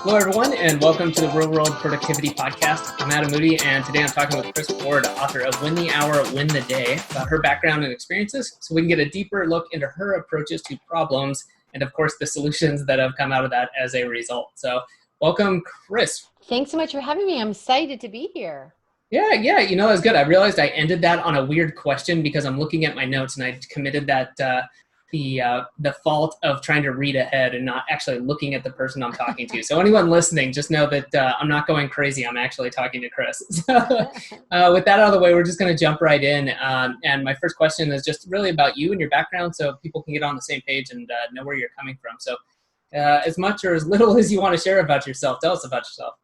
Hello, everyone, and welcome to the Real World Productivity Podcast. I'm Adam Moody, and today I'm talking with Kris Ward, author of Win the Hour, Win the Day, about her background and experiences, so we can get a deeper look into her approaches to problems and, of course, the solutions that have come out of that as a result. So welcome, Kris. Thanks so much for having me. I'm excited to be here. Yeah, it was good. I realized I ended that on a weird question because I'm looking at my notes and I committed that the fault of trying to read ahead and not actually looking at the person I'm talking to. So anyone listening, just know that I'm not going crazy. I'm actually talking to Kris. So with that out of the way, we're just going to jump right in. And my first question is just really about you and your background so people can get on the same page and know where you're coming from. So as much or as little as you want to share about yourself, tell us about yourself.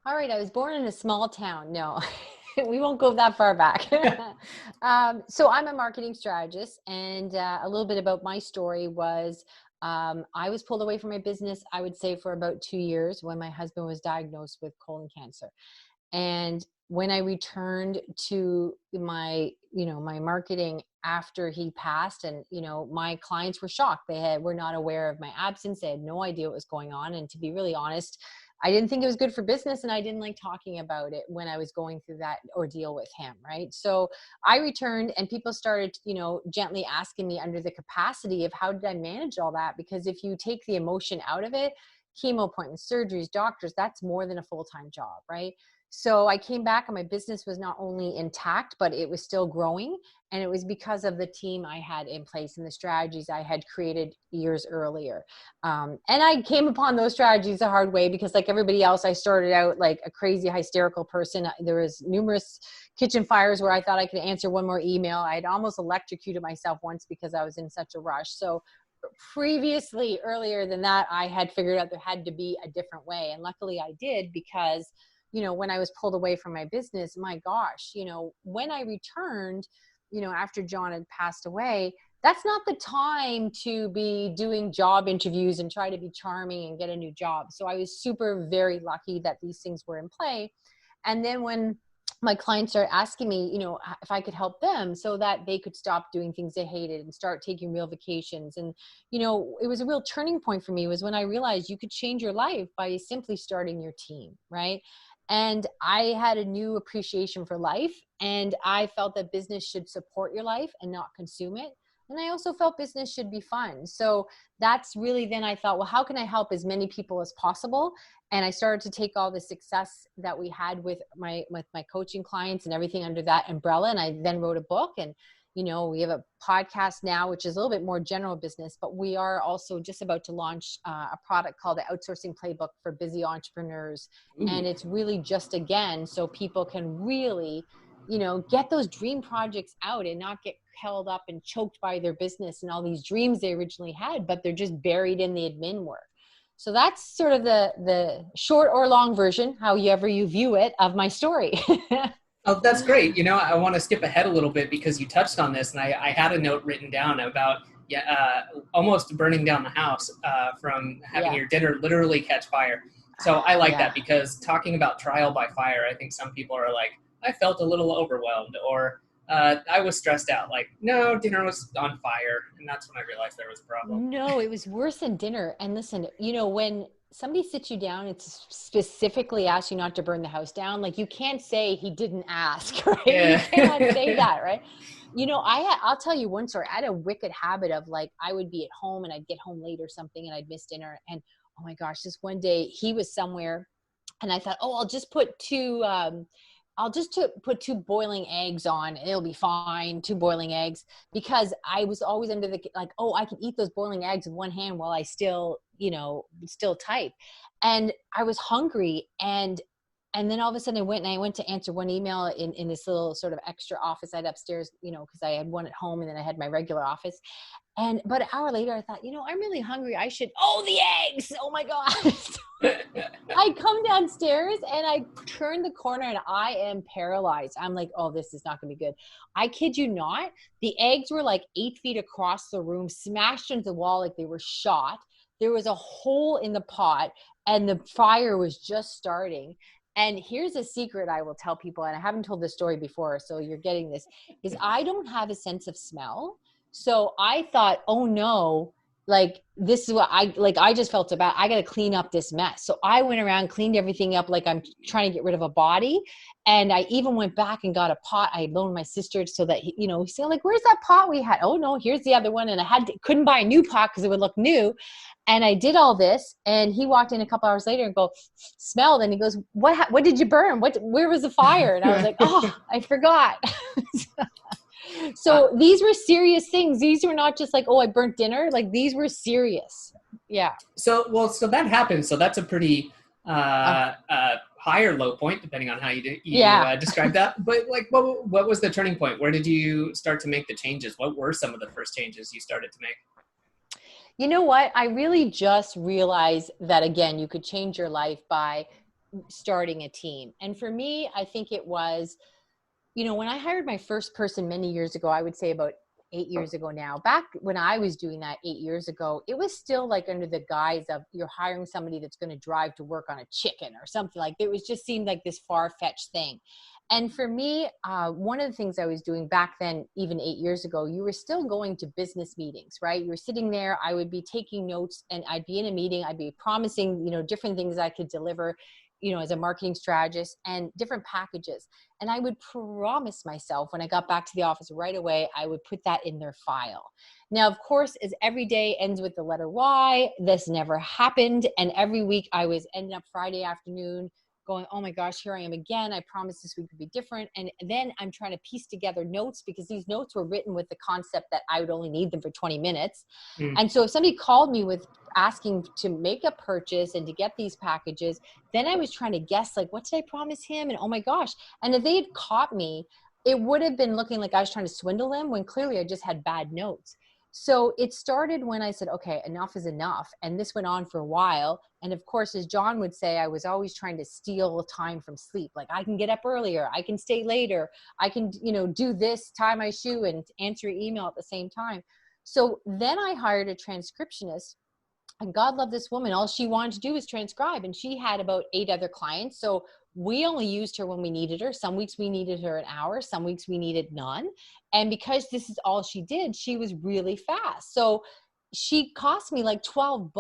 All right. I was born in a small town. No, we won't go that far back. So I'm a marketing strategist, and a little bit about my story was I was pulled away from my business, I would say, for about 2 years when my husband was diagnosed with colon cancer. And when I returned to my marketing after he passed, and, my clients were shocked. Were not aware of my absence. They had no idea what was going on. And to be really honest, I didn't think it was good for business, and I didn't like talking about it when I was going through that ordeal with him, right? So I returned, and people started, gently asking me under the capacity of how did I manage all that? Because if you take the emotion out of it, chemo appointments, surgeries, doctors, that's more than a full-time job, right? So I came back and my business was not only intact, but it was still growing. And it was because of the team I had in place and the strategies I had created years earlier. And I came upon those strategies the hard way because, like everybody else, I started out like a crazy hysterical person. There was numerous kitchen fires where I thought I could answer one more email. I had almost electrocuted myself once because I was in such a rush. So earlier than that, I had figured out there had to be a different way. And luckily I did, because when I was pulled away from my business, my gosh, when I returned, after John had passed away, that's not the time to be doing job interviews and try to be charming and get a new job. So I was very lucky that these things were in play. And then when my clients started asking me, if I could help them so that they could stop doing things they hated and start taking real vacations. And, it was a real turning point for me was when I realized you could change your life by simply starting your team, right? And I had a new appreciation for life, and I felt that business should support your life and not consume it. And I also felt business should be fun. So that's really, then I thought, well, how can I help as many people as possible? And I started to take all the success that we had with my coaching clients and everything under that umbrella. And I then wrote a book, and we have a podcast now, which is a little bit more general business, but we are also just about to launch a product called the Outsourcing Playbook for Busy Entrepreneurs. Ooh. And it's really just, again, so people can really, get those dream projects out and not get held up and choked by their business and all these dreams they originally had, but they're just buried in the admin work. So that's sort of the short or long version, however you view it, of my story. Oh, that's great. I want to skip ahead a little bit because you touched on this, and I had a note written down about almost burning down the house from having your dinner literally catch fire. So I like that, because talking about trial by fire, I think some people are like, I felt a little overwhelmed, or I was stressed out. Like, no, dinner was on fire. And that's when I realized there was a problem. No, it was worse than dinner. And listen, when somebody sits you down, it's specifically asks you not to burn the house down. Like, you can't say he didn't ask, right? Yeah. You cannot say that, right? I'll tell you one story. I had a wicked habit of, like, I would be at home and I'd get home late or something and I'd miss dinner. And oh my gosh, this one day he was somewhere and I thought, oh, I'll just put put two boiling eggs on. It'll be fine. 2 boiling eggs, because I was always under the, like, oh, I can eat those boiling eggs with one hand while I still type. And I was hungry. And then all of a sudden I went to answer one email in this little sort of extra office I had upstairs, because I had one at home and then I had my regular office. And about an hour later, I thought, I'm really hungry. The eggs. Oh my gosh. I come downstairs and I turn the corner and I am paralyzed. I'm like, oh, this is not going to be good. I kid you not. The eggs were like 8 feet across the room, smashed into the wall like they were shot. There was a hole in the pot and the fire was just starting. And here's a secret I will tell people, and I haven't told this story before, so you're getting this, is I don't have a sense of smell. So I thought, oh no, like, this is what I just felt about, I got to clean up this mess. So I went around, cleaned everything up, like I'm trying to get rid of a body. And I even went back and got a pot. I loaned my sister so that, he's saying like, where's that pot we had? Oh no, here's the other one. And couldn't buy a new pot because it would look new. And I did all this, and he walked in a couple hours later and smelled, and he goes, what did you burn? Where was the fire? And I was like, oh, I forgot. So these were serious things. These were not just like, oh, I burnt dinner. Like, these were serious. Yeah. So that happens. So that's a pretty high or low point, depending on how you describe that. But like, what was the turning point? Where did you start to make the changes? What were some of the first changes you started to make? You know what? I really just realized that, again, you could change your life by starting a team. And for me, I think it was, when I hired my first person many years ago, I would say about 8 years ago now. Back when I was doing that 8 years ago, it was still like under the guise of you're hiring somebody that's going to drive to work on a chicken or something. Like, it was just seemed like this far-fetched thing. And for me, one of the things I was doing back then, even 8 years ago, you were still going to business meetings, right? You were sitting there, I would be taking notes, and I'd be in a meeting, I'd be promising, different things I could deliver, as a marketing strategist, and different packages. And I would promise myself when I got back to the office right away, I would put that in their file. Now, of course, as every day ends with the letter Y, this never happened. And every week I was ending up Friday afternoon going, oh my gosh, here I am again. I promised this week would be different. And then I'm trying to piece together notes, because these notes were written with the concept that I would only need them for 20 minutes. And so if somebody called me with asking to make a purchase and to get these packages, then I was trying to guess, like, what did I promise him? And oh my gosh. And if they had caught me, it would have been looking like I was trying to swindle them, when clearly I just had bad notes. So it started when I said, okay, enough is enough. And this went on for a while. And of course, as John would say, I was always trying to steal time from sleep. Like, I can get up earlier, I can stay later, I can, do this, tie my shoe, and answer your email at the same time. So then I hired a transcriptionist. And God love this woman. All she wanted to do was transcribe. And she had about 8 other clients. So we only used her when we needed her. Some weeks we needed her an hour. Some weeks we needed none. And because this is all she did, she was really fast. So she cost me like $12.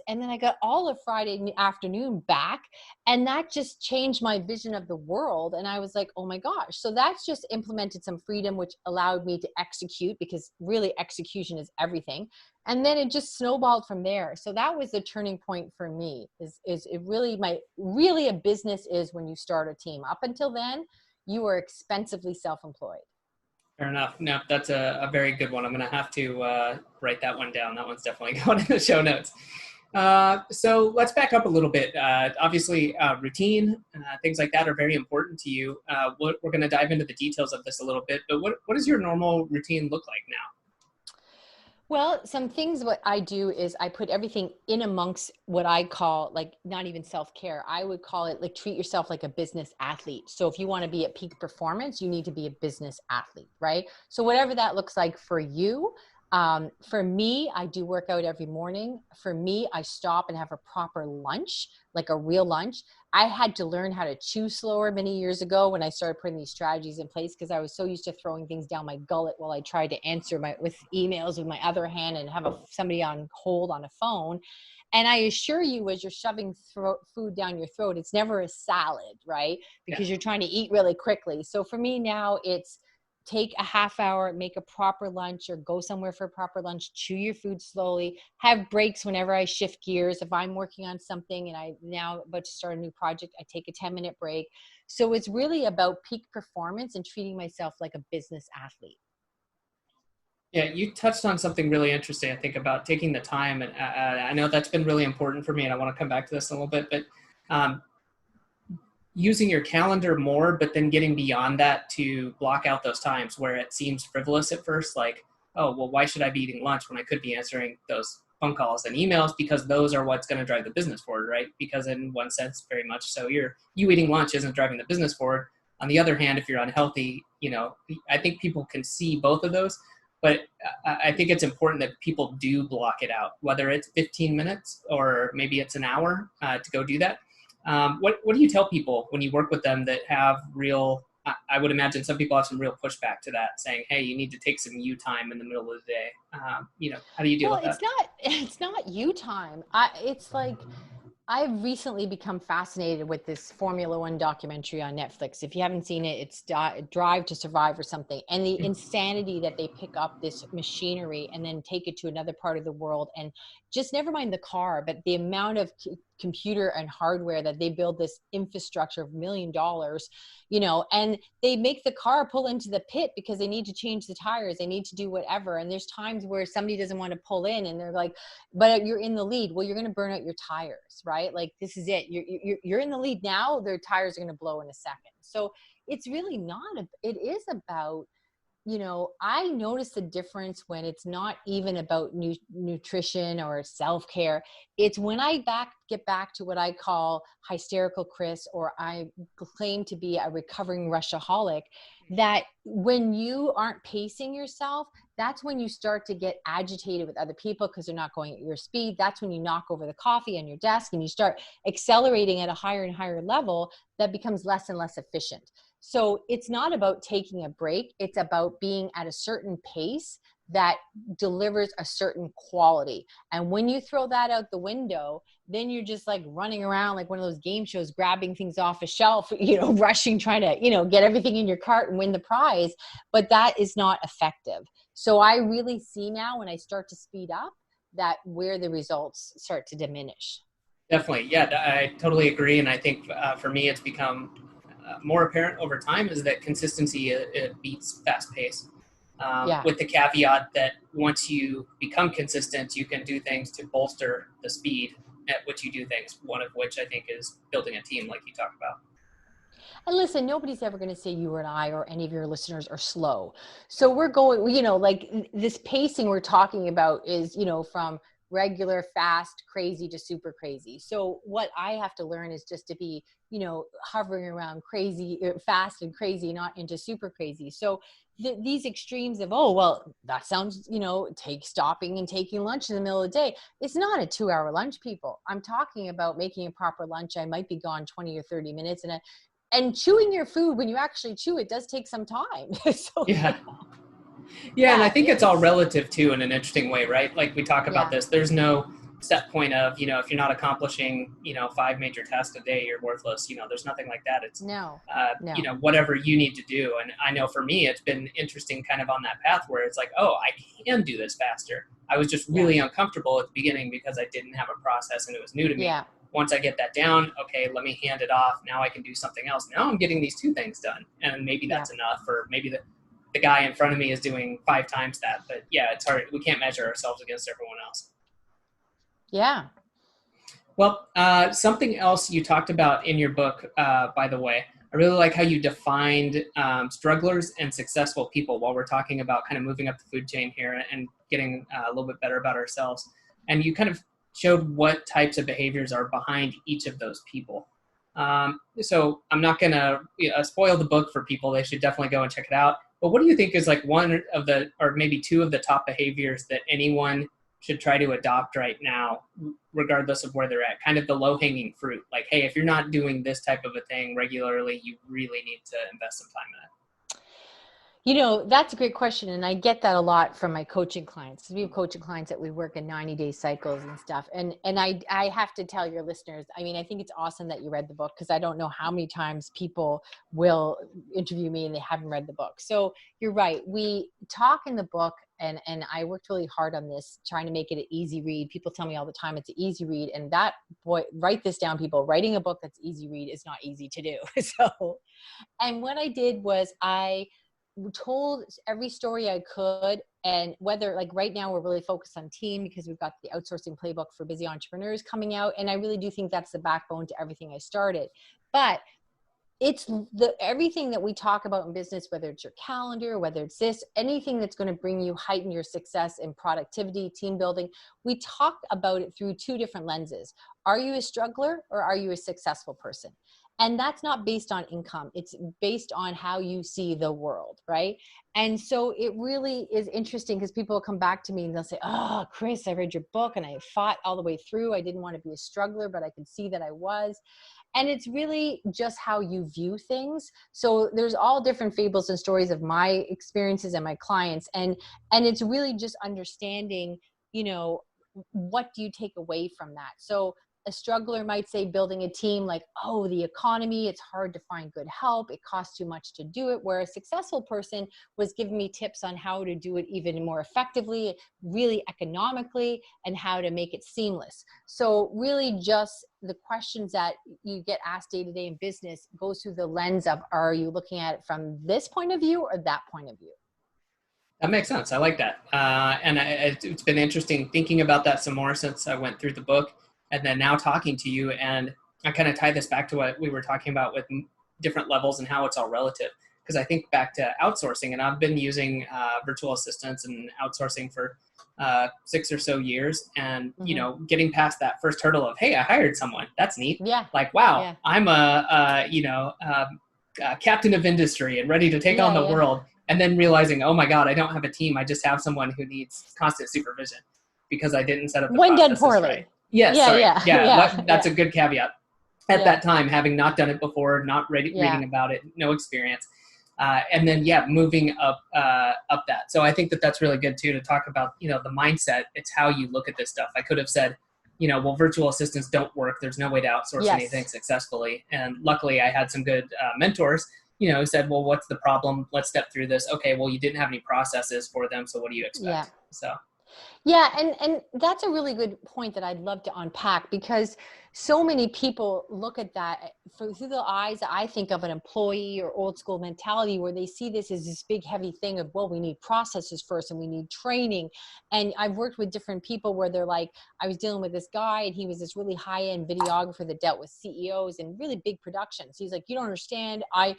And then I got all of Friday afternoon back. And that just changed my vision of the world. And I was like, oh my gosh. So that's just implemented some freedom, which allowed me to execute, because really execution is everything. And then it just snowballed from there. So that was the turning point for me, is it really a business is when you start a team. Up until then, you are expensively self-employed. Fair enough. No, that's a very good one. I'm going to have to write that one down. That one's definitely going in the show notes. So let's back up a little bit. Obviously, routine, things like that are very important to you. We're going to dive into the details of this a little bit, but what does your normal routine look like now? Well, some things what I do is I put everything in amongst what I call, like, not even self-care. I would call it like, treat yourself like a business athlete. So if you want to be at peak performance, you need to be a business athlete, right? So whatever that looks like for you. For me, I do work out every morning. For me, I stop and have a proper lunch, like a real lunch. I had to learn how to chew slower many years ago when I started putting these strategies in place, because I was so used to throwing things down my gullet while I tried to answer with emails with my other hand and have somebody on hold on a phone. And I assure you, as you're shoving food down your throat, it's never a salad, right? Because you're trying to eat really quickly. So for me now, it's take a half hour, make a proper lunch, or go somewhere for a proper lunch, chew your food slowly, have breaks whenever I shift gears. If I'm working on something and I'm now about to start a new project, I take a 10-minute break. So it's really about peak performance and treating myself like a business athlete. Yeah, you touched on something really interesting, I think, about taking the time. And I know that's been really important for me, and I want to come back to this in a little bit, but using your calendar more, but then getting beyond that to block out those times where it seems frivolous at first, like, oh, well, why should I be eating lunch when I could be answering those phone calls and emails? Because those are what's going to drive the business forward, right? Because in one sense, very much so, you eating lunch isn't driving the business forward. On the other hand, if you're unhealthy, I think people can see both of those, but I think it's important that people do block it out, whether it's 15 minutes or maybe it's an hour to go do that. What do you tell people when you work with them that have real I would imagine some people have some real pushback to that, saying, hey, you need to take some you time in the middle of the day. How do you deal Well, with that? it's not you time. It's like, I've recently become fascinated with this Formula One documentary on Netflix. If you haven't seen it, it's Drive to Survive or something. And the insanity that they pick up this machinery and then take it to another part of the world, and just never mind the car, but the amount of computer and hardware that they build this infrastructure of $1 million, and they make the car pull into the pit because they need to change the tires. They need to do whatever. And there's times where somebody doesn't want to pull in and they're like, but you're in the lead. Well, you're going to burn out your tires, right? Like, this is it. You're in the lead now. Their tires are going to blow in a second. So it's really not, it is about, I notice the difference when it's not even about nutrition or self-care. It's when I get back to what I call hysterical Kriss, or I claim to be a recovering rushaholic, that when you aren't pacing yourself, that's when you start to get agitated with other people because they're not going at your speed. That's when you knock over the coffee on your desk and you start accelerating at a higher and higher level that becomes less and less efficient. So it's not about taking a break. It's about being at a certain pace that delivers a certain quality. And when you throw that out the window, then you're just like running around like one of those game shows, grabbing things off a shelf, rushing, trying to, get everything in your cart and win the prize. But that is not effective. So I really see now when I start to speed up that where the results start to diminish. Definitely. Yeah, I totally agree. And I think for me, it's become more apparent over time is that consistency it beats fast pace. With the caveat that once you become consistent, you can do things to bolster the speed at which you do things, one of which I think is building a team like you talked about. And listen, nobody's ever going to say you and I or any of your listeners are slow. So we're going, like this pacing we're talking about is, from regular, fast, crazy to super crazy. So what I have to learn is just to be, hovering around crazy, fast and crazy, not into super crazy. So these extremes of, oh, well, that sounds, stopping and taking lunch in the middle of the day. It's not a 2-hour lunch, people. I'm talking about making a proper lunch. I might be gone 20 or 30 minutes and chewing your food when you actually chew it does take some time. So, yeah. Yeah, and I think it's all relative too in an interesting way, right? Like we talk about this, there's no set point of, if you're not accomplishing, 5 major tasks a day, you're worthless. There's nothing like that. It's, no. Whatever you need to do. And I know for me, it's been interesting kind of on that path where it's like, oh, I can do this faster. I was just really uncomfortable at the beginning because I didn't have a process and it was new to me. Yeah. Once I get that down, okay, let me hand it off. Now I can do something else. Now I'm getting these 2 things done. And maybe that's enough, or maybe the guy in front of me is doing 5 times that. But yeah, it's hard. We can't measure ourselves against everyone else. Yeah. Well, something else you talked about in your book, by the way, I really like how you defined strugglers and successful people while we're talking about kind of moving up the food chain here and getting a little bit better about ourselves. And you kind of showed what types of behaviors are behind each of those people. So I'm not going to spoil the book for people. They should definitely go and check it out. But what do you think is like one of the, or maybe 2 of the top behaviors that anyone should try to adopt right now, regardless of where they're at? Kind of the low-hanging fruit. Like, hey, if you're not doing this type of a thing regularly, you really need to invest some time in it. That's a great question. And I get that a lot from my coaching clients. We have coaching clients that we work in 90-day cycles and stuff. And I have to tell your listeners, I think it's awesome that you read the book, because I don't know how many times people will interview me and they haven't read the book. So you're right. We talk in the book, and I worked really hard on this, trying to make it an easy read. People tell me all the time it's an easy read. And write this down, people. Writing a book that's easy read is not easy to do. And what I did was I told every story I could. And whether, like right now, we're really focused on team because we've got the outsourcing playbook for busy entrepreneurs coming out. And I really do think that's the backbone to everything I started. But it's everything that we talk about in business, whether it's your calendar, whether it's this, anything that's going to bring you, heighten your success in productivity, team building. We talk about it through 2 different lenses. Are you a struggler or are you a successful person? And that's not based on income. It's based on how you see the world, right? And so it really is interesting because people will come back to me and they'll say, oh, Kris, I read your book and I fought all the way through. I didn't want to be a struggler, but I could see that I was. And it's really just how you view things. So there's all different fables and stories of my experiences and my clients. And it's really just understanding, what do you take away from that? So a struggler might say building a team like, oh, the economy, it's hard to find good help. It costs too much to do it. Where a successful person was giving me tips on how to do it even more effectively, really economically, and how to make it seamless. So really just the questions that you get asked day to day in business goes through the lens of, are you looking at it from this point of view or that point of view? That makes sense. I like that. And it's been interesting thinking about that some more since I went through the book. And then now talking to you, and I kind of tie this back to what we were talking about with different levels and how it's all relative. Because I think back to outsourcing, and I've been using virtual assistants and outsourcing for 6 or so years. And, getting past that first hurdle of, hey, I hired someone. That's neat. Yeah. Like, wow, yeah. I'm a captain of industry and ready to take on the world. And then realizing, oh my God, I don't have a team. I just have someone who needs constant supervision because I didn't set up the processes done poorly. Right. Yes, that's a good caveat. At that time, having not done it before, not reading about it, no experience, and then moving up that. So I think that's really good too to talk about the mindset. It's how you look at this stuff. I could have said, well, virtual assistants don't work. There's no way to outsource anything successfully. And luckily, I had some good mentors. Who said, well, what's the problem? Let's step through this. Okay, well, you didn't have any processes for them, so what do you expect? Yeah. So. Yeah, and that's a really good point that I'd love to unpack, because so many people look at that through the eyes, I think, of an employee or old school mentality, where they see this as this big heavy thing of, well, we need processes first and we need training. And I've worked with different people where they're like, I was dealing with this guy and he was this really high-end videographer that dealt with CEOs and really big productions. He's like, you don't understand. I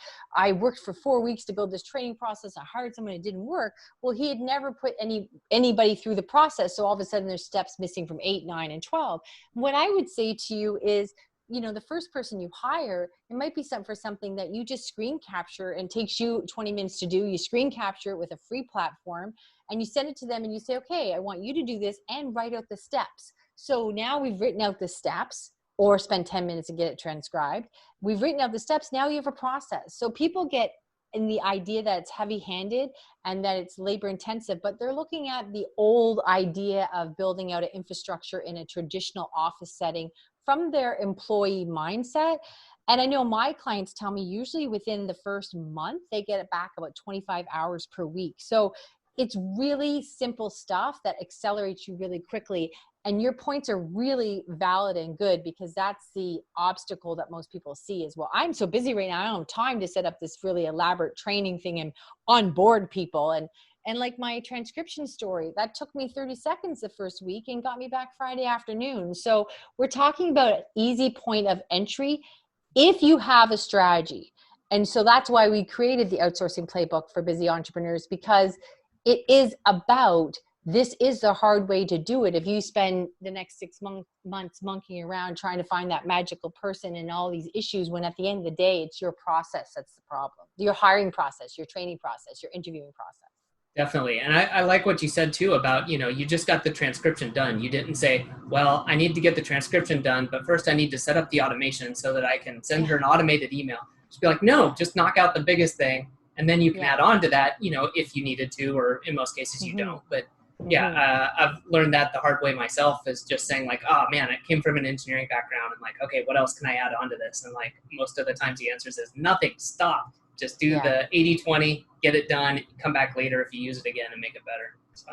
worked for 4 weeks to build this training process. I hired someone, it didn't work. Well, he had never put anybody through the process. So all of a sudden there's steps missing from 8, 9, and 12. What I would say to you is, the first person you hire, it might be for something that you just screen capture and takes you 20 minutes to do. You screen capture it with a free platform and you send it to them and you say, okay, I want you to do this and write out the steps. So now we've written out the steps, or spend 10 minutes to get it transcribed. We've written out the steps. Now you have a process. So people get in the idea that it's heavy-handed and that it's labor-intensive, but they're looking at the old idea of building out an infrastructure in a traditional office setting from their employee mindset. And I know my clients tell me usually within the first month, they get it back about 25 hours per week. So it's really simple stuff that accelerates you really quickly. And your points are really valid and good, because that's the obstacle that most people see is, well, I'm so busy right now, I don't have time to set up this really elaborate training thing and onboard people. And like my transcription story, that took me 30 seconds the first week and got me back Friday afternoon. So we're talking about an easy point of entry if you have a strategy. And so that's why we created the outsourcing playbook for busy entrepreneurs, because it is about, this is the hard way to do it. If you spend the next 6 months monkeying around trying to find that magical person and all these issues, when at the end of the day, it's your process that's the problem. Your hiring process, your training process, your interviewing process. Definitely. And I like what you said too about, you just got the transcription done. You didn't say, well, I need to get the transcription done, but first I need to set up the automation so that I can send her an automated email. Just be like, no, just knock out the biggest thing. And then you can add on to that, if you needed to, or in most cases you don't. But I've learned that the hard way myself, is just saying like, oh man, I came from an engineering background and like, okay, what else can I add on to this? And like most of the times the answer is nothing, stop. Just do the 80-20, get it done, come back later if you use it again and make it better. So.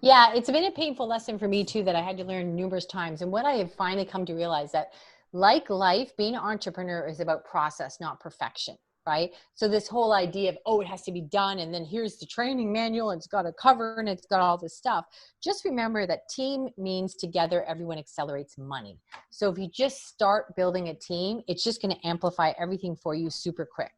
Yeah, it's been a painful lesson for me too that I had to learn numerous times. And what I have finally come to realize, that like life, being an entrepreneur is about process, not perfection, right? So this whole idea of, oh, it has to be done, and then here's the training manual, and it's got a cover and it's got all this stuff. Just remember that team means together everyone accelerates money. So if you just start building a team, it's just going to amplify everything for you super quick.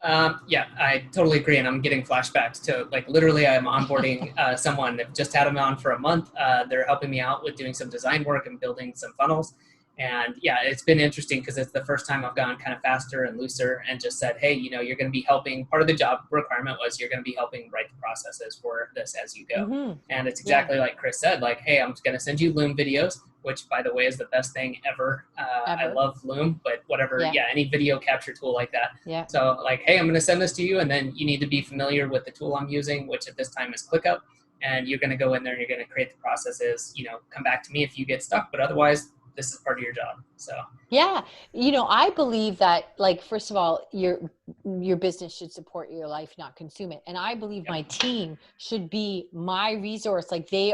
I totally agree. And I'm getting flashbacks to like, literally I'm onboarding someone. I've just had them on for a month. They're helping me out with doing some design work and building some funnels. And yeah, it's been interesting because it's the first time I've gone kind of faster and looser and just said, hey, you know, you're going to be helping. Part of the job requirement was you're going to be helping write the processes for this as you go. Mm-hmm. And it's exactly like Kris said, like, hey, I'm going to send you Loom videos, which by the way is the best thing ever. I love Loom, but whatever. Yeah, any video capture tool like that. Yeah. So like, hey, I'm going to send this to you, and then you need to be familiar with the tool I'm using, which at this time is ClickUp. And you're going to go in there and you're going to create the processes, you know, come back to me if you get stuck, but otherwise this is part of your job. So yeah, you know, I believe that, like, first of all, your business should support your life, not consume it. And I believe my team should be my resource. Like they've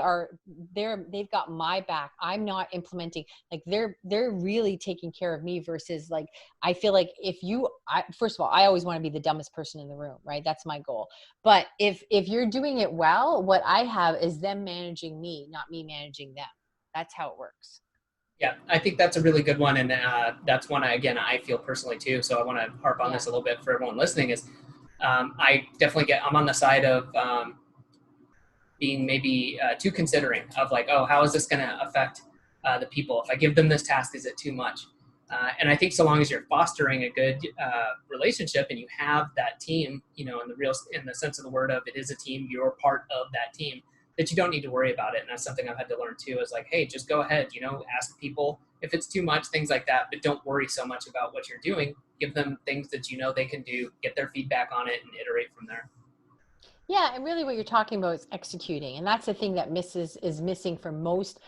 got my back. I'm not implementing, like they're really taking care of me versus like, I feel like first of all, I always want to be the dumbest person in the room, right? That's my goal. But if you're doing it well, what I have is them managing me, not me managing them. That's how it works. Yeah, I think that's a really good one. And that's one, I feel personally too. So I want to harp on this a little bit for everyone listening is I definitely I'm on the side of being maybe too considering of like, oh, how is this going to affect the people? If I give them this task, is it too much? And I think so long as you're fostering a good relationship and you have that team, you know, in the sense of the word of it is a team, you're part of that team, that you don't need to worry about it. And that's something I've had to learn too, is like, hey, just go ahead, you know, ask people if it's too much, things like that, but don't worry so much about what you're doing. Give them things that you know they can do, get their feedback on it, and iterate from there. Yeah, and really what you're talking about is executing. And that's the thing that is missing for most,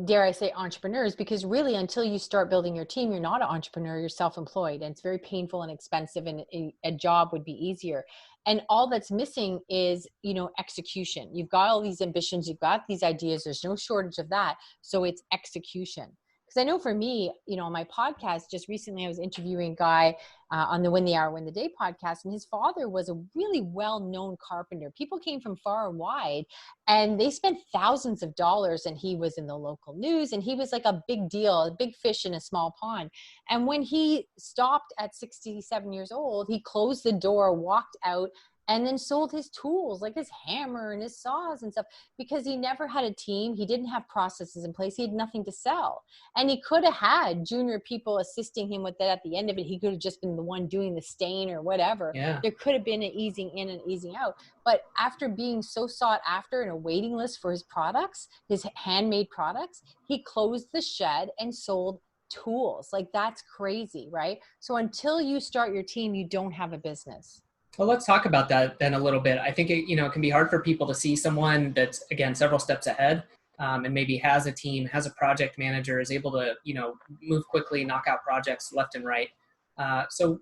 dare I say, entrepreneurs, because really until you start building your team, you're not an entrepreneur, you're self-employed, and it's very painful and expensive, and a job would be easier. And all that's missing is, you know, execution. You've got all these ambitions, you've got these ideas, there's no shortage of that. So it's execution. Because I know for me, you know, on my podcast, just recently I was interviewing a guy on the Win the Hour, Win the Day podcast, and his father was a really well-known carpenter. People came from far and wide, and they spent thousands of dollars, and he was in the local news, and he was like a big deal, a big fish in a small pond. And when he stopped at 67 years old, he closed the door, walked out, and then sold his tools, like his hammer and his saws and stuff, because he never had a team. He didn't have processes in place. He had nothing to sell. And he could have had junior people assisting him with that at the end of it. He could have just been the one doing the stain or whatever. Yeah. There could have been an easing in and easing out. But after being so sought after and a waiting list for his products, his handmade products, he closed the shed and sold tools. Like, that's crazy, right? So until you start your team, you don't have a business. Well, let's talk about that then a little bit. I think it can be hard for people to see someone that's, again, several steps ahead, and maybe has a team, has a project manager, is able to, move quickly, knock out projects left and right. So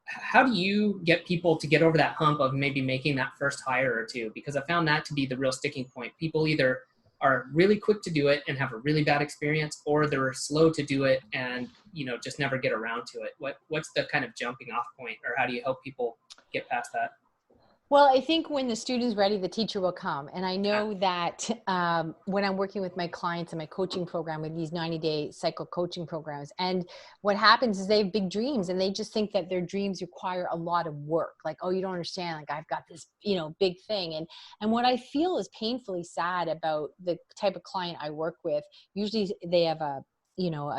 how do you get people to get over that hump of maybe making that first hire or two? Because I found that to be the real sticking point. People either are really quick to do it and have a really bad experience, or they're slow to do it and, just never get around to it. What's the kind of jumping off point, or how do you help people get past that? Well, I think when the student's ready, the teacher will come. And I know that when I'm working with my clients in my coaching program with these 90-day cycle coaching programs, and what happens is they have big dreams and they just think that their dreams require a lot of work. Like, oh, you don't understand. Like, I've got this, big thing. And what I feel is painfully sad about the type of client I work with, usually they have a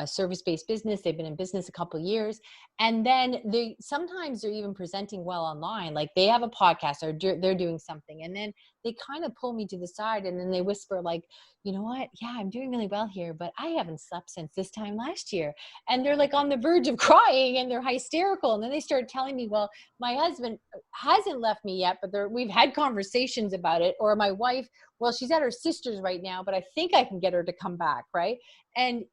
service-based business. They've been in business a couple of years. And then sometimes they're even presenting well online. Like, they have a podcast or they're doing something. And then they kind of pull me to the side and then they whisper like, you know what? Yeah, I'm doing really well here, but I haven't slept since this time last year. And they're like on the verge of crying and they're hysterical. And then they start telling me, well, my husband hasn't left me yet, but we've had conversations about it. Or my wife, well, she's at her sister's right now, but I think I can get her to come back. Right. And,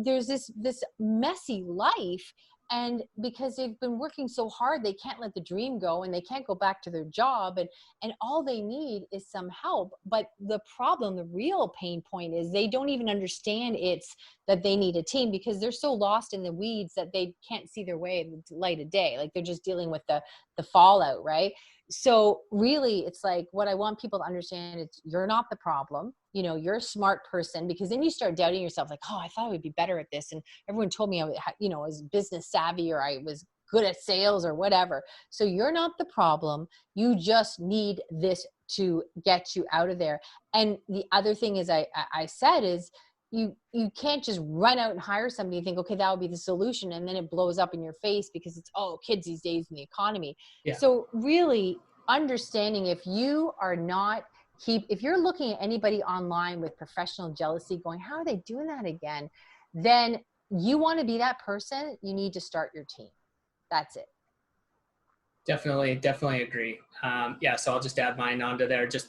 there's this messy life. And because they've been working so hard, they can't let the dream go and they can't go back to their job. And all they need is some help. But the problem, the real pain point is they don't even understand it's that they need a team, because they're so lost in the weeds that they can't see their way to light of day. Like, they're just dealing with the fallout, right? So really, it's like, what I want people to understand is you're not the problem. You're a smart person, because then you start doubting yourself, like, oh, I thought I would be better at this. And everyone told me I was business savvy, or I was good at sales or whatever. So you're not the problem. You just need this to get you out of there. And the other thing is I said is, you can't just run out and hire somebody and think, okay, that would be the solution. And then it blows up in your face because it's, oh, kids these days in the economy. Yeah. So really understanding if you are not if you're looking at anybody online with professional jealousy going, how are they doing that again? Then you want to be that person, you need to start your team. That's it. Definitely agree. Yeah, so I'll just add mine onto there. Just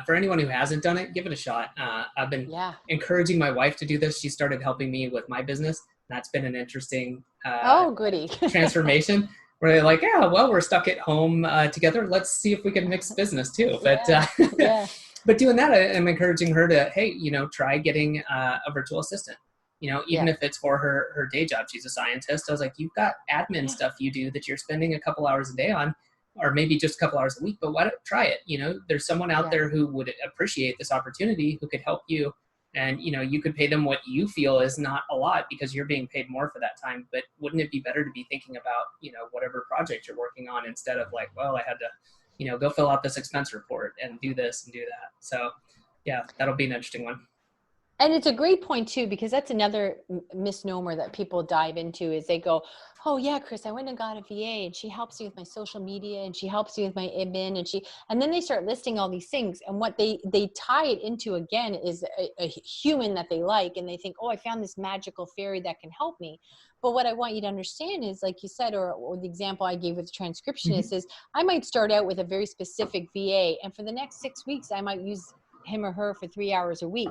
for anyone who hasn't done it, give it a shot. I've been encouraging my wife to do this. She started helping me with my business. That's been an interesting goody transformation where they're like, yeah, well, we're stuck at home together. Let's see if we can mix business too. But but doing that, I'm encouraging her to, hey, try getting a virtual assistant. Even if it's for her day job. She's a scientist. I was like, you've got admin stuff you do that you're spending a couple hours a day on, or maybe just a couple hours a week, but why don't try it? There's someone out there who would appreciate this opportunity, who could help you. And, you could pay them what you feel is not a lot because you're being paid more for that time. But wouldn't it be better to be thinking about, whatever project you're working on instead of like, well, I had to, go fill out this expense report and do this and do that. So yeah, that'll be an interesting one. And it's a great point too, because that's another misnomer that people dive into is they go, oh yeah, Kris, I went and got a VA and she helps me with my social media and she helps me with my admin and then they start listing all these things. And what they tie it into again is a human that they like. And they think, oh, I found this magical fairy that can help me. But what I want you to understand is, like you said, or the example I gave with the transcriptionist is I might start out with a very specific VA. And for the next 6 weeks, I might use him or her for 3 hours a week.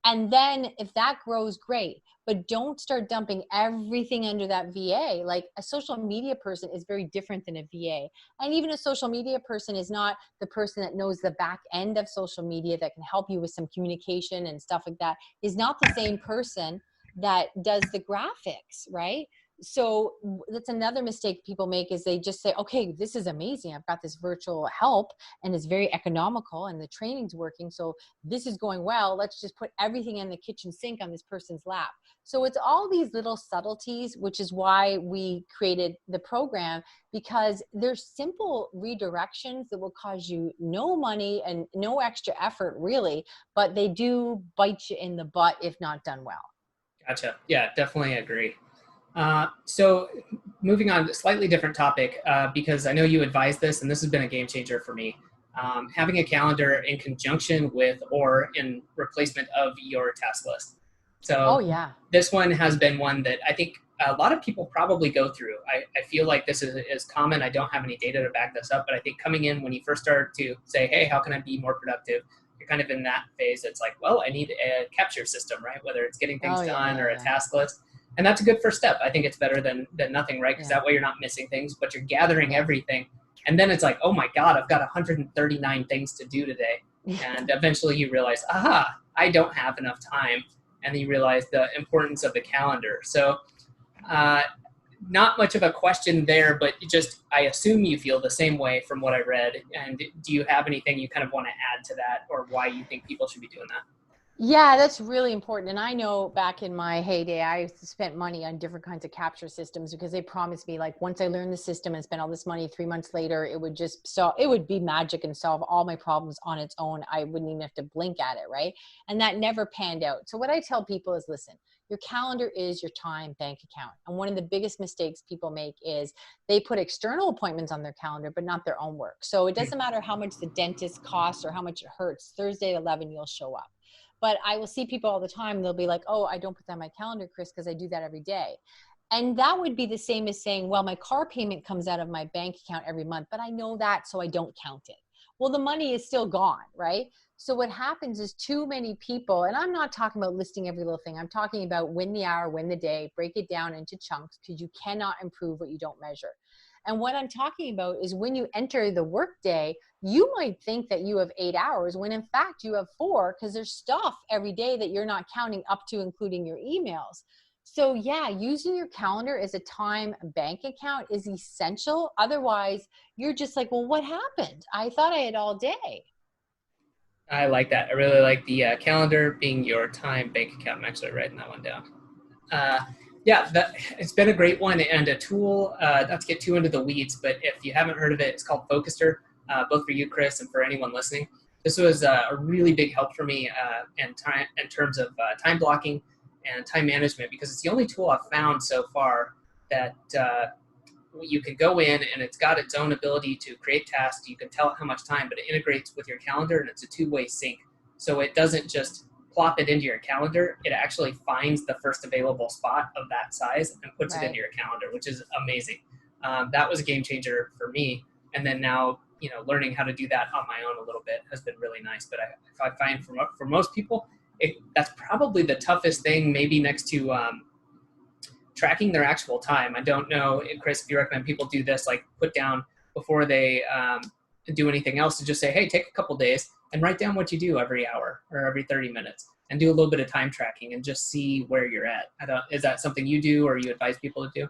And then if that grows, great, but don't start dumping everything under that VA. Like a social media person is very different than a VA. And even a social media person is not the person that knows the back end of social media that can help you with some communication and stuff like that, is not the same person that does the graphics, right? So that's another mistake people make is they just say, okay, this is amazing. I've got this virtual help and it's very economical and the training's working. So this is going well. Let's just put everything in the kitchen sink on this person's lap. So it's all these little subtleties, which is why we created the program, because there's simple redirections that will cause you no money and no extra effort really, but they do bite you in the butt if not done well. Gotcha. Yeah, definitely agree. So moving on to a slightly different topic, because I know you advised this, and this has been a game changer for me. Having a calendar in conjunction with or in replacement of your task list. So this one has been one that I think a lot of people probably go through. I feel like this is common. I don't have any data to back this up, but I think coming in when you first start to say, hey, how can I be more productive? You're kind of in that phase. It's like, well, I need a capture system, right? Whether it's getting things done or a task list. And that's a good first step. I think it's better than nothing, right? Because that way you're not missing things, but you're gathering everything. And then it's like, oh my God, I've got 139 things to do today. And eventually you realize, aha, I don't have enough time. And then you realize the importance of the calendar. So not much of a question there, but I assume you feel the same way from what I read. And do you have anything you kind of want to add to that, or why you think people should be doing that? Yeah, that's really important. And I know back in my heyday, I spent money on different kinds of capture systems because they promised me, like, once I learned the system and spent all this money, 3 months later, it would be magic and solve all my problems on its own. I wouldn't even have to blink at it, right? And that never panned out. So what I tell people is, listen, your calendar is your time bank account. And one of the biggest mistakes people make is they put external appointments on their calendar, but not their own work. So it doesn't matter how much the dentist costs or how much it hurts. Thursday at 11, you'll show up. But I will see people all the time. They'll be like, oh, I don't put that on my calendar, Kris, because I do that every day. And that would be the same as saying, well, my car payment comes out of my bank account every month, but I know that, so I don't count it. Well, the money is still gone, right? So what happens is too many people, and I'm not talking about listing every little thing. I'm talking about win the hour, win the day, break it down into chunks, because you cannot improve what you don't measure. And what I'm talking about is when you enter the workday, you might think that you have 8 hours when in fact you have 4, because there's stuff every day that you're not counting up to, including your emails. So yeah, using your calendar as a time bank account is essential. Otherwise, you're just like, well, what happened? I thought I had all day. I like that. I really like the calendar being your time bank account. I'm actually writing that one down. It's been a great one and a tool, not to get too into the weeds, but if you haven't heard of it, it's called Focuster, both for you, Kris, and for anyone listening. this was a really big help for me in terms of time blocking and time management, because it's the only tool I've found so far that you can go in and it's got its own ability to create tasks. You can tell how much time, but it integrates with your calendar and it's a two-way sync. So it doesn't just plop it into your calendar. It actually finds the first available spot of that size and puts it into your calendar, which is amazing. That was a game changer for me. And then now, learning how to do that on my own a little bit has been really nice. But I find for most people, that's probably the toughest thing, maybe next to tracking their actual time. I don't know, Kris, if you recommend people do this, like put down before they do anything else, to just say, hey, take a couple days and write down what you do every hour or every 30 minutes and do a little bit of time tracking and just see where you're at. Is that something you do or you advise people to do?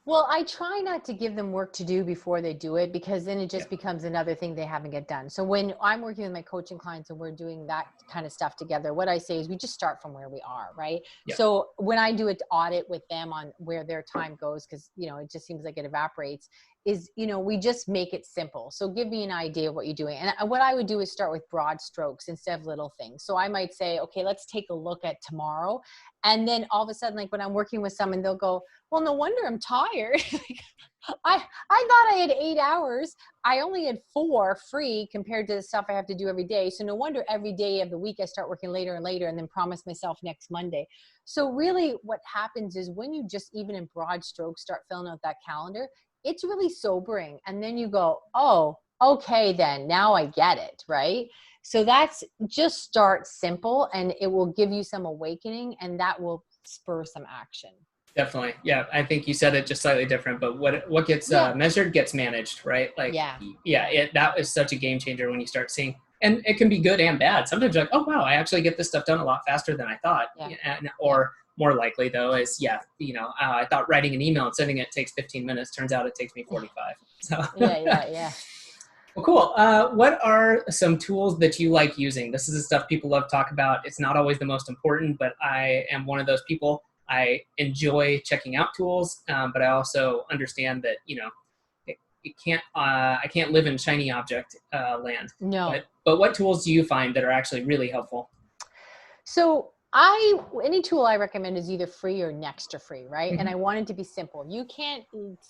Well, I try not to give them work to do before they do it, because then it just becomes another thing they haven't get done. So when I'm working with my coaching clients and we're doing that kind of stuff together, what I say is we just start from where we are, right? Yeah. So when I do an audit with them on where their time goes, because, it just seems like it evaporates, is, we just make it simple. So give me an idea of what you're doing. And what I would do is start with broad strokes instead of little things. So I might say, okay, let's take a look at tomorrow. And then all of a sudden, like when I'm working with someone, they'll go, well, no wonder I'm tired. I thought I had 8 hours. I only had 4 free compared to the stuff I have to do every day. So no wonder every day of the week I start working later and later and then promise myself next Monday. So really what happens is when you just, even in broad strokes, start filling out that calendar, it's really sobering. And then you go, oh, okay, then now I get it. Right. So that's just start simple and it will give you some awakening and that will spur some action. Definitely. Yeah. I think you said it just slightly different, but what gets measured gets managed, right? Like, that is such a game changer when you start seeing, and it can be good and bad. Sometimes you're like, oh, wow, I actually get this stuff done a lot faster than I thought. Or more likely though is, I thought writing an email and sending it takes 15 minutes. Turns out it takes me 45. So yeah. Well, cool. What are some tools that you like using? This is the stuff people love to talk about. It's not always the most important, but I am one of those people. I enjoy checking out tools, but I also understand that, I can't live in shiny object land. No. But what tools do you find that are actually really helpful? So any tool I recommend is either free or next to free, right? And I want it to be simple. You can't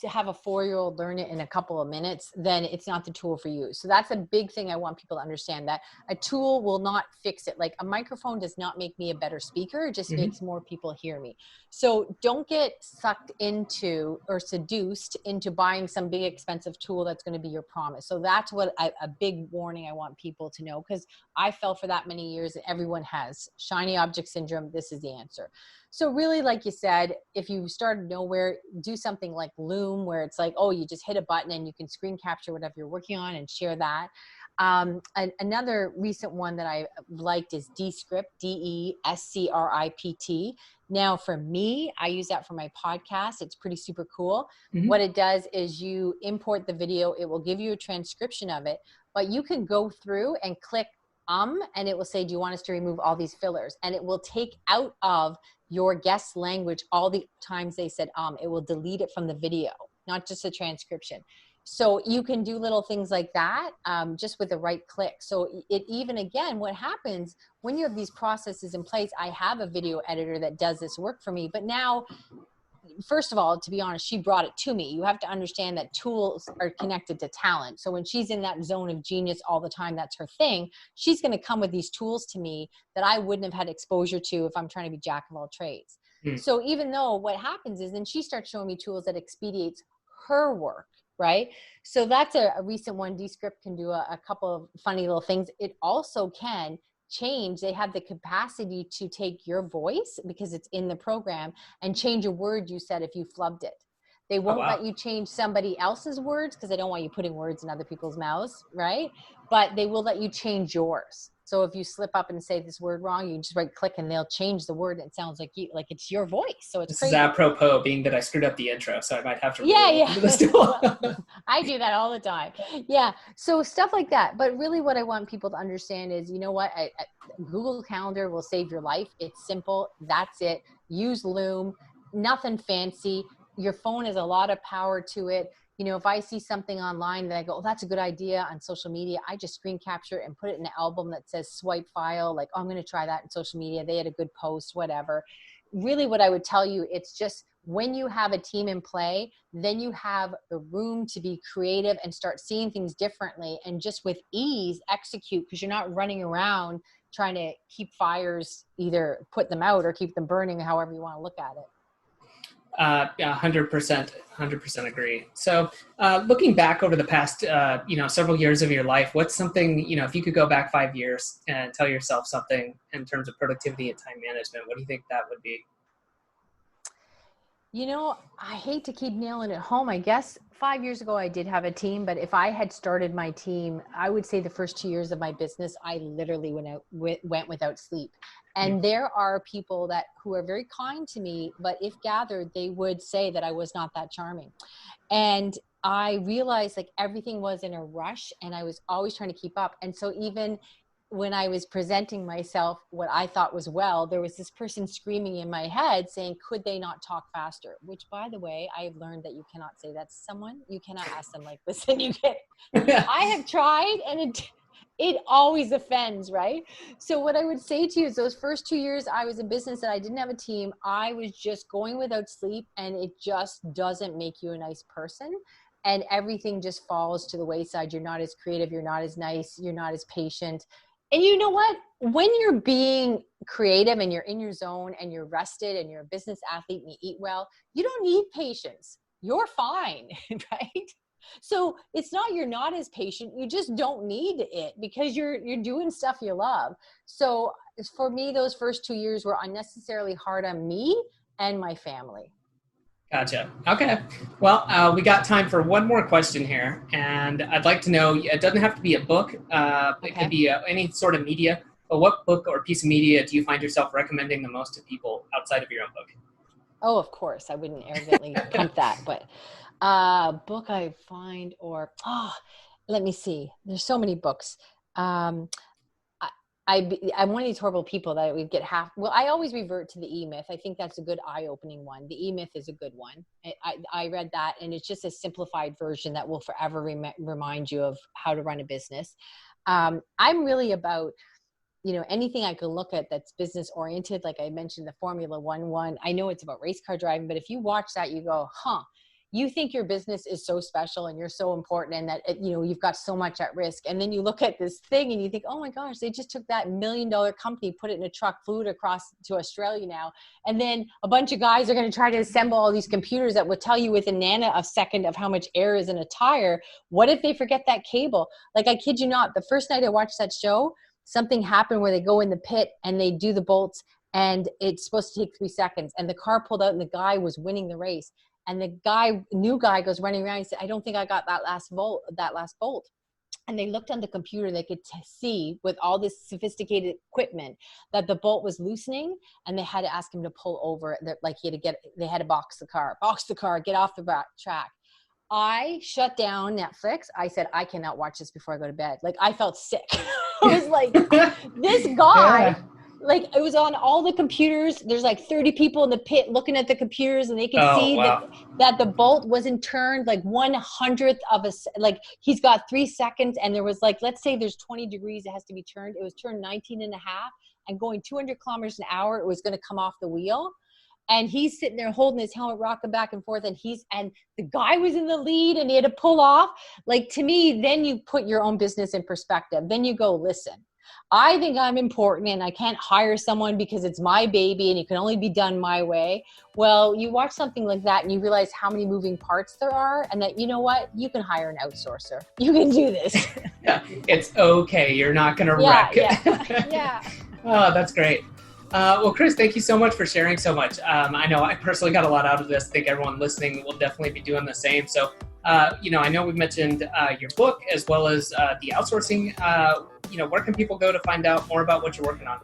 have a 4-year-old learn it in a couple of minutes, then it's not the tool for you. So that's a big thing I want people to understand, that a tool will not fix it. Like a microphone does not make me a better speaker. It just makes more people hear me. So don't get sucked into or seduced into buying some big expensive tool that's going to be your promise. So that's what a big warning I want people to know, because I fell for that many years and everyone has shiny object syndrome. This is the answer. So really, like you said, if you started nowhere, do something like Loom, where it's like, oh, you just hit a button and you can screen capture whatever you're working on and share that. Another recent one that I liked is Descript, Descript. Now for me, I use that for my podcast. It's pretty super cool. What it does is you import the video. It will give you a transcription of it, but you can go through and click and it will say, do you want us to remove all these fillers? And it will take out of your guest language all the times they said it will delete it from the video, not just a transcription. So you can do little things like that just with the right click. So it even, again, what happens when you have these processes in place, I have a video editor that does this work for me, but now, first of all, to be honest, she brought it to me. You have to understand that tools are connected to talent. So when she's in that zone of genius all the time, that's her thing. She's going to come with these tools to me that I wouldn't have had exposure to if I'm trying to be jack of all trades. So even though what happens is then she starts showing me tools that expedites her work, right? So that's a recent one. Descript can do a couple of funny little things. It also can change. They have the capacity to take your voice, because it's in the program, and change a word you said if you flubbed it. They won't let you change somebody else's words because they don't want you putting words in other people's mouths, right? But they will let you change yours. So if you slip up and say this word wrong, you just right click and they'll change the word. And it sounds like you, like it's your voice. So it's crazy. This is apropos, being that I screwed up the intro, so I might have to this tool. I do that all the time. Yeah. So stuff like that. But really what I want people to understand is, you know what? Google Calendar will save your life. It's simple. That's it. Use Loom. Nothing fancy. Your phone has a lot of power to it. if I see something online that I go, oh, that's a good idea on social media, I just screen capture it and put it in an album that says swipe file. Like, oh, I'm going to try that in social media. They had a good post, whatever. Really what I would tell you, it's just when you have a team in play, then you have the room to be creative and start seeing things differently, and just with ease execute, because you're not running around trying to keep fires, either put them out or keep them burning, however you want to look at it. Yeah, 100% agree. So looking back over the past, several years of your life, what's something, if you could go back 5 years and tell yourself something in terms of productivity and time management, what do you think that would be? I hate to keep nailing it home. I guess 5 years ago I did have a team, but if I had started my team, I would say the first 2 years of my business, I literally went without sleep. And there are people who are very kind to me, but if gathered, they would say that I was not that charming. And I realized like everything was in a rush and I was always trying to keep up. And so even when I was presenting myself, what I thought was there was this person screaming in my head saying, could they not talk faster? Which, by the way, I've learned that you cannot say that to someone. You cannot ask them like, listen, I have tried, and it always offends, right? So what I would say to you is those first 2 years I was in business and I didn't have a team, I was just going without sleep, and it just doesn't make you a nice person. And everything just falls to the wayside. You're not as creative. You're not as nice. You're not as patient. And you know what? When you're being creative and you're in your zone and you're rested and you're a business athlete and you eat well, you don't need patience. You're fine, right? So it's not you're not as patient. You just don't need it because you're doing stuff you love. So for me, those first 2 years were unnecessarily hard on me and my family. Gotcha. Okay. Well, we got time for one more question here. And I'd like to know, it doesn't have to be a book. It could be any sort of media. But what book or piece of media do you find yourself recommending the most to people outside of your own book? Oh, of course. I wouldn't arrogantly pump that. But book I find let me see. There's so many books. I'm one of these horrible people that we get I always revert to the EMyth. I think that's a good eye-opening one. The EMyth is a good one. I read that, and it's just a simplified version that will forever remind you of how to run a business. I'm really about, anything I can look at that's business oriented. Like I mentioned, the Formula One. I know it's about race car driving, but if you watch that, you go, you think your business is so special and you're so important and that, you've got so much at risk. And then you look at this thing and you think, oh my gosh, they just took that $1 million company, put it in a truck, flew it across to Australia now. And then a bunch of guys are going to try to assemble all these computers that will tell you within nanosecond of how much air is in a tire. What if they forget that cable? Like, I kid you not, the first night I watched that show, something happened where they go in the pit and they do the bolts, and it's supposed to take 3 seconds. And the car pulled out and the guy was winning the race. And the new guy goes running around and said, I don't think I got that last bolt. And they looked on the computer, they could see with all this sophisticated equipment that the bolt was loosening, and they had to ask him to pull over. They had to box the car, get off the track. I shut down Netflix. I said, I cannot watch this before I go to bed. Like, I felt sick. I was like, this guy, like, it was on all the computers. There's like 30 people in the pit looking at the computers, and they could see that the bolt wasn't turned like 1/100th of a, like, he's got 3 seconds, and there was like, let's say there's 20 degrees, it has to be turned. It was turned 19 and a half, and going 200 kilometers an hour, it was going to come off the wheel. And he's sitting there holding his helmet, rocking back and forth. And the guy was in the lead and he had to pull off. Like, to me, then you put your own business in perspective. Then you go, listen, I think I'm important and I can't hire someone because it's my baby and it can only be done my way. Well, you watch something like that and you realize how many moving parts there are, and that, you know what, you can hire an outsourcer. You can do this. It's okay. You're not going to wreck it. Yeah. Oh, that's great. Well, Kris, thank you so much for sharing so much. I know I personally got a lot out of this. I think everyone listening will definitely be doing the same. So, I know we've mentioned your book as well as the outsourcing. Where can people go to find out more about what you're working on?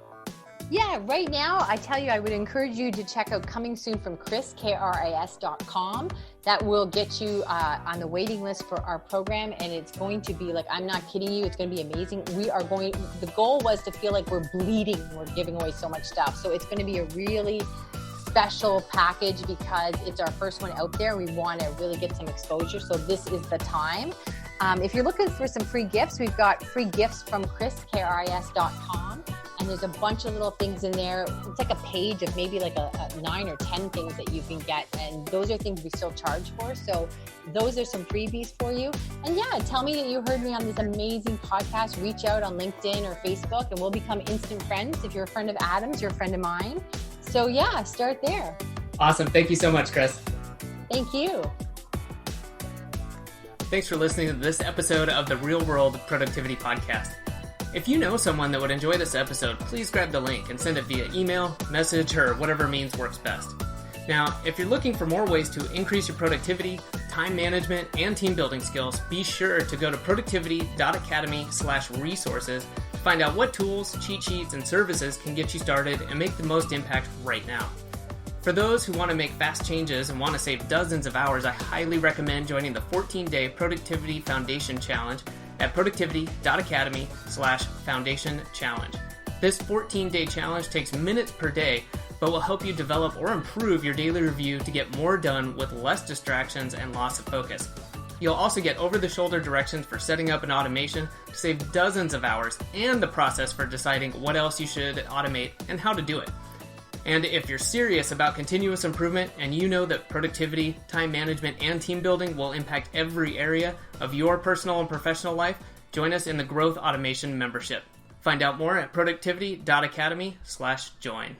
Yeah, right now, I tell you, I would encourage you to check out Coming Soon from Kriss, KRIS.com. That will get you on the waiting list for our program. And it's going to be like, I'm not kidding you, it's going to be amazing. The goal was to feel like we're bleeding. We're giving away so much stuff. So it's going to be a really special package because it's our first one out there and we want to really get some exposure. So this is the time. If you're looking for some free gifts, we've got free gifts from Kriss, KRIS.com. And there's a bunch of little things in there. It's like a page of maybe like a 9 or 10 things that you can get. And those are things we still charge for. So those are some freebies for you. And yeah, tell me that you heard me on this amazing podcast. Reach out on LinkedIn or Facebook and we'll become instant friends. If you're a friend of Adam's, you're a friend of mine. So yeah, start there. Awesome. Thank you so much, Kriss. Thank you. Thanks for listening to this episode of the Real World Productivity Podcast. If you know someone that would enjoy this episode, please grab the link and send it via email, message, or whatever means works best. Now, if you're looking for more ways to increase your productivity, time management, and team building skills, be sure to go to productivity.academy/resources to find out what tools, cheat sheets, and services can get you started and make the most impact right now. For those who want to make fast changes and want to save dozens of hours, I highly recommend joining the 14-day Productivity Foundation Challenge at productivity.academy/foundation challenge. This 14-day challenge takes minutes per day, but will help you develop or improve your daily review to get more done with less distractions and loss of focus. You'll also get over-the-shoulder directions for setting up an automation to save dozens of hours and the process for deciding what else you should automate and how to do it. And if you're serious about continuous improvement and you know that productivity, time management, and team building will impact every area of your personal and professional life, join us in the Growth Automation membership. Find out more at productivity.academy/join.